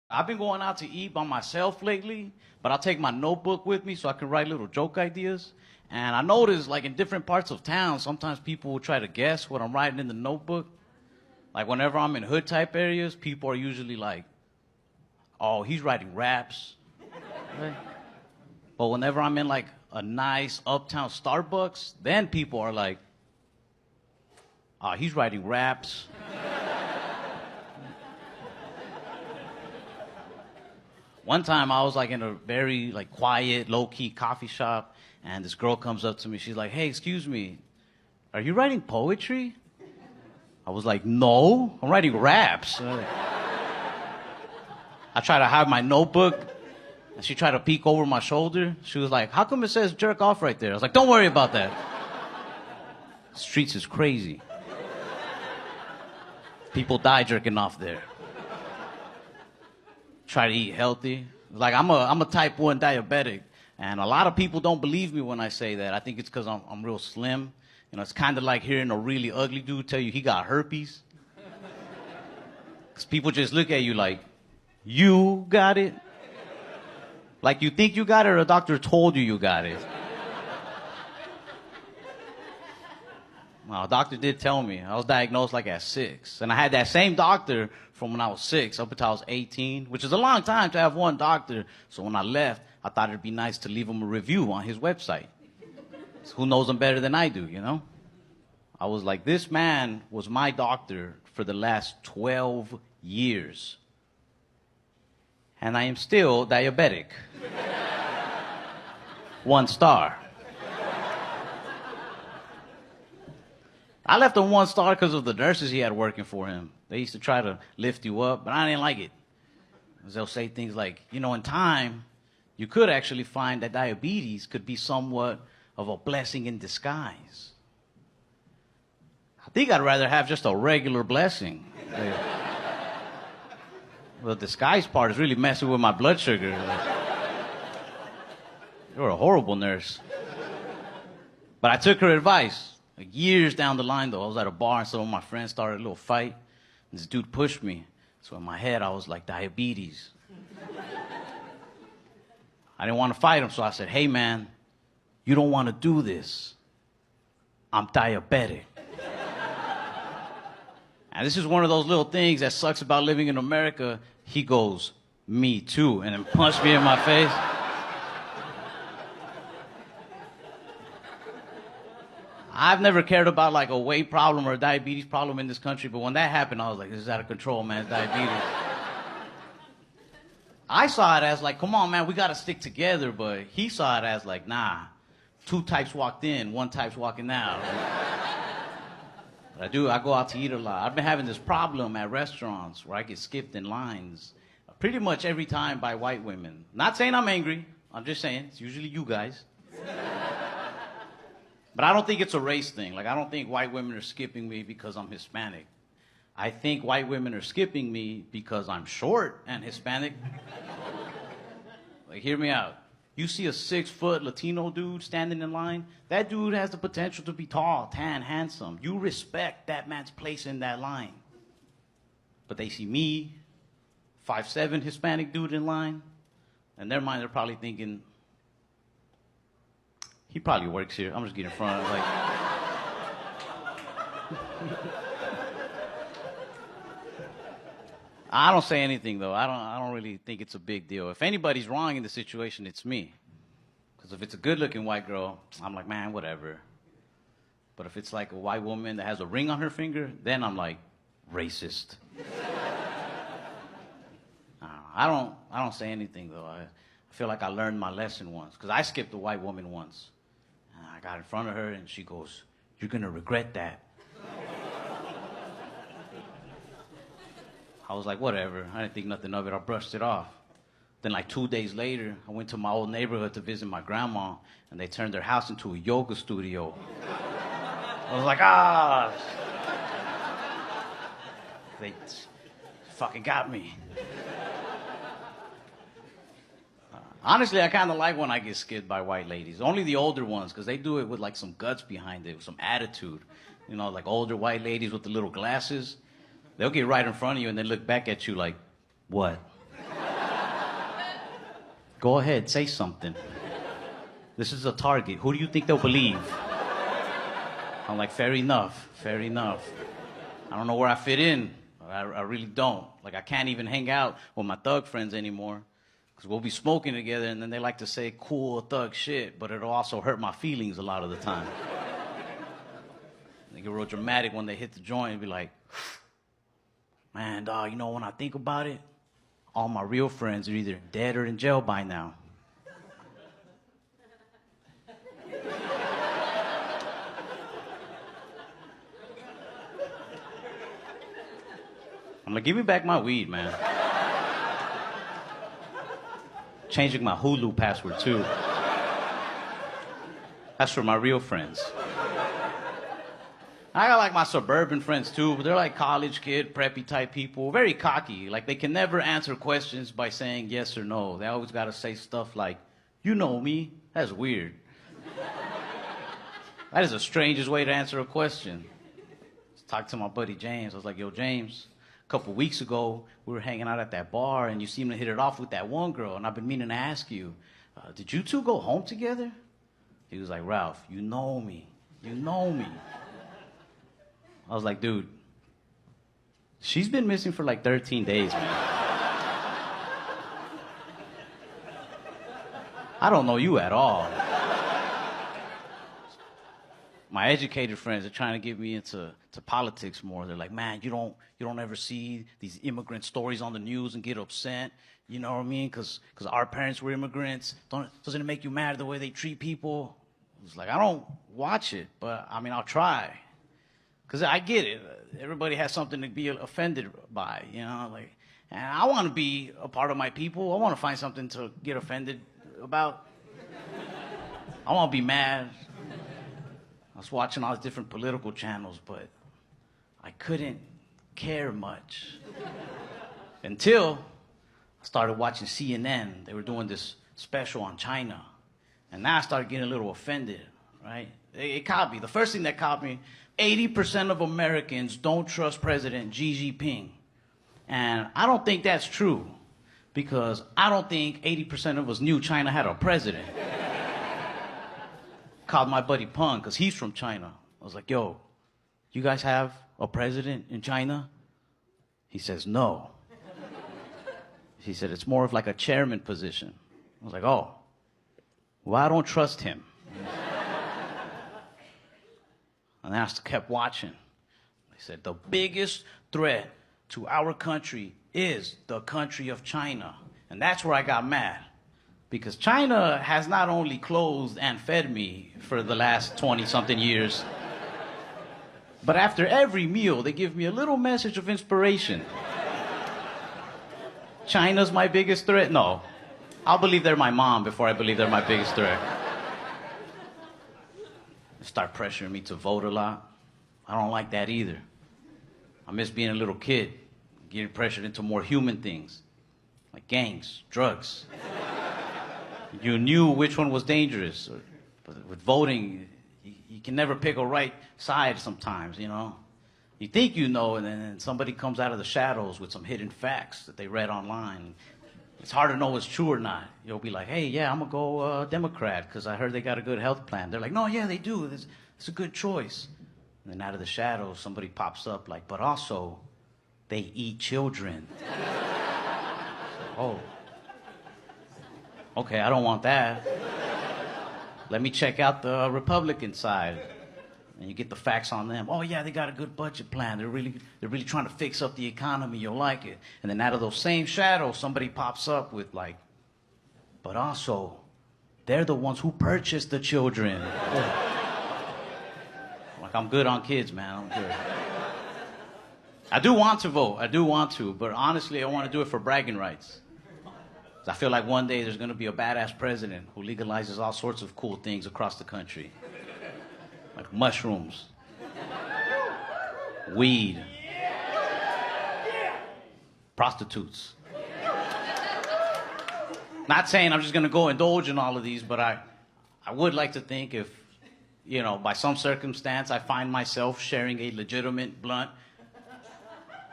I've been going out to eat by myself lately, but I'll take my notebook with me so I can write little joke ideas. And I notice, like, in different parts of town, sometimes people will try to guess what I'm writing in the notebook. Like, whenever I'm in hood type areas, people are usually like, oh, he's writing raps. Right? But whenever I'm in, like, a nice uptown Starbucks, then people are like, oh, he's writing raps. One time I was like in a very like quiet, low-key coffee shop, and this girl comes up to me. She's like, hey, excuse me, are you writing poetry? I was like, no, I'm writing raps. I tried to hide my notebook, and she tried to peek over my shoulder. She was like, how come it says jerk off right there? I was like, don't worry about that. Streets is crazy. People die jerking off there. Try to eat healthy. Like, I'm a type 1 diabetic, and a lot of people don't believe me when I say that. I think it's because I'm real slim. You know, it's kind of like hearing a really ugly dude tell you he got herpes. Because people just look at you like, you got it? Like you think you got it, or a doctor told you you got it? Well, a doctor did tell me. I was diagnosed like at 6. And I had that same doctor from when I was 6 up until I was 18, which is a long time to have one doctor. So when I left, I thought it'd be nice to leave him a review on his website. So who knows him better than I do, you know? I was like, this man was my doctor for the last 12 years. And I am still diabetic. 1 star. I left him 1 star because of the nurses he had working for him. They used to try to lift you up, but I didn't like it. Because they'll say things like, you know, in time, you could actually find that diabetes could be somewhat of a blessing in disguise. I think I'd rather have just a regular blessing. Well, the disguise part is really messing with my blood sugar. You're a horrible nurse. But I took her advice. Like years down the line, though, I was at a bar and some of my friends started a little fight. And this dude pushed me. So in my head, I was like, diabetes. I didn't want to fight him, so I said, hey, man, you don't want to do this. I'm diabetic. And this is one of those little things that sucks about living in America. He goes, me too, and then punched me in my face. I've never cared about like a weight problem or a diabetes problem in this country, but when that happened, I was like, this is out of control, man, it's diabetes. I saw it as like, come on, man, we gotta stick together, but he saw it as like, nah, 2 types walked in, 1 type's walking out. But I go out to eat a lot. I've been having this problem at restaurants where I get skipped in lines pretty much every time by white women. Not saying I'm angry, I'm just saying, it's usually you guys. But I don't think it's a race thing. Like, I don't think white women are skipping me because I'm Hispanic. I think white women are skipping me because I'm short and Hispanic. Like, hear me out. You see a 6-foot Latino dude standing in line, that dude has the potential to be tall, tan, handsome. You respect that man's place in that line. But they see me, 5'7" Hispanic dude in line, in their mind they're probably thinking, he probably works here. I'm just getting in front of it, like. I don't say anything though. I don't really think it's a big deal. If anybody's wrong in the situation, it's me. Because if it's a good-looking white girl, I'm like, man, whatever. But if it's like a white woman that has a ring on her finger, then I'm like, racist. I don't say anything though. I feel like I learned my lesson once. Because I skipped a white woman once. I got in front of her, and she goes, you're going to regret that. I was like, whatever. I didn't think nothing of it. I brushed it off. Then like 2 days later, I went to my old neighborhood to visit my grandma, and they turned their house into a yoga studio. I was like, ah. They fucking got me. Honestly, I kind of like when I get skipped by white ladies. Only the older ones, because they do it with like some guts behind it, with some attitude. You know, like older white ladies with the little glasses. They'll get right in front of you and then look back at you like, what? Go ahead, say something. This is a target. Who do you think they'll believe? I'm like, fair enough, fair enough. I don't know where I fit in. I really don't. Like, I can't even hang out with my thug friends anymore. Because we'll be smoking together, and then they like to say cool thug shit, but it'll also hurt my feelings a lot of the time. They get real dramatic when they hit the joint and be like, man, dog, you know, when I think about it, all my real friends are either dead or in jail by now. I'm like, give me back my weed, man. Changing my Hulu password, too. That's for my real friends. I got like my suburban friends too, but they're like college kid, preppy type people, very cocky. Like they can never answer questions by saying yes or no. They always gotta say stuff like, you know me. That's weird. That is the strangest way to answer a question. Talked to my buddy James. I was like, yo, James, a couple weeks ago, we were hanging out at that bar and you seemed to hit it off with that one girl, and I've been meaning to ask you, did you two go home together? He was like, Ralph, you know me. You know me. I was like, dude, she's been missing for like 13 days, man. I don't know you at all. My educated friends are trying to get me into politics more. They're like, man, you don't ever see these immigrant stories on the news and get upset. You know what I mean? Because our parents were immigrants. Doesn't it make you mad the way they treat people? I was like, I don't watch it, but I mean, I'll try. Because I get it. Everybody has something to be offended by, you know? Like, and I want to be a part of my people. I want to find something to get offended about. I want to be mad. I was watching all these different political channels, but I couldn't care much. Until I started watching CNN. They were doing this special on China. And now I started getting a little offended, right? It caught me. The first thing that caught me, 80% of Americans don't trust President Xi Jinping. And I don't think that's true, because I don't think 80% of us knew China had a president. Called my buddy Peng, because he's from China. I was like, yo, you guys have a president in China? He says, no. He said, it's more of like a chairman position. I was like, oh, well, I don't trust him. And then I kept watching. They said, the biggest threat to our country is the country of China. And that's where I got mad. Because China has not only clothed and fed me for the last 20-something years, but after every meal, they give me a little message of inspiration. China's my biggest threat? No. I'll believe they're my mom before I believe they're my biggest threat. They start pressuring me to vote a lot. I don't like that either. I miss being a little kid, getting pressured into more human things, like gangs, drugs. You knew which one was dangerous. But with voting, you can never pick a right side sometimes, you know? You think you know, and then somebody comes out of the shadows with some hidden facts that they read online. It's hard to know what's true or not. You'll be like, hey, yeah, I'm going to go Democrat because I heard they got a good health plan. They're like, no, yeah, they do. It's a good choice. And then out of the shadows, somebody pops up like, but also, they eat children. Oh. Okay, I don't want that. Let me check out the Republican side. And you get the facts on them. Oh yeah, they got a good budget plan. They're really trying to fix up the economy. You'll like it. And then out of those same shadows, somebody pops up with like, but also, they're the ones who purchased the children. Like, I'm good on kids, man. I'm good. I do want to vote. I do want to. But honestly, I want to do it for bragging rights. I feel like one day there's going to be a badass president who legalizes all sorts of cool things across the country. Like mushrooms, weed, prostitutes. Not saying I'm just going to go indulge in all of these, but I would like to think if, you know, by some circumstance I find myself sharing a legitimate blunt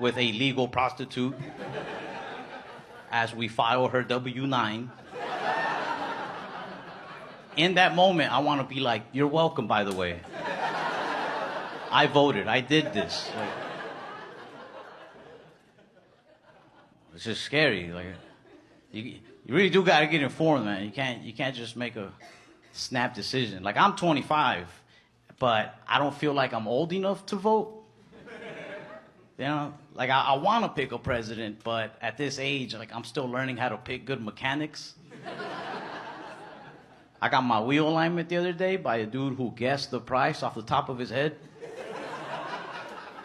with a legal prostitute as we file her W-9. in that moment, I want to be like, you're welcome, by the way. I voted. I did this. Like, it's just scary. Like, you really do got to get informed, man. You can't just make a snap decision. Like, I'm 25, but I don't feel like I'm old enough to vote. You know, like I want to pick a president, but at this age, like I'm still learning how to pick good mechanics. I got my wheel alignment the other day by a dude who guessed the price off the top of his head.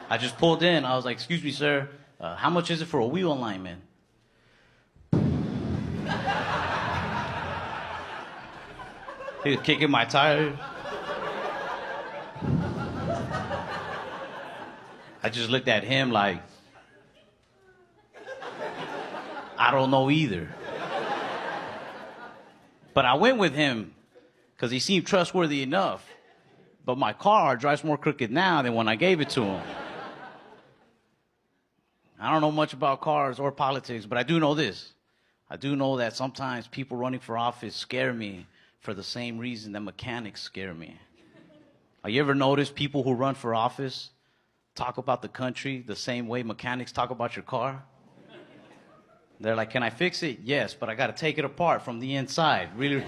I just pulled in. I was like, excuse me, sir, how much is it for a wheel alignment? He was kicking my tires. I just looked at him like, I don't know either. But I went with him because he seemed trustworthy enough. But my car drives more crooked now than when I gave it to him. I don't know much about cars or politics, but I do know this. I do know that sometimes people running for office scare me for the same reason that mechanics scare me. Have you ever noticed people who run for office talk about the country the same way mechanics talk about your car? They're like, can I fix it? Yes, but I got to take it apart from the inside. Really,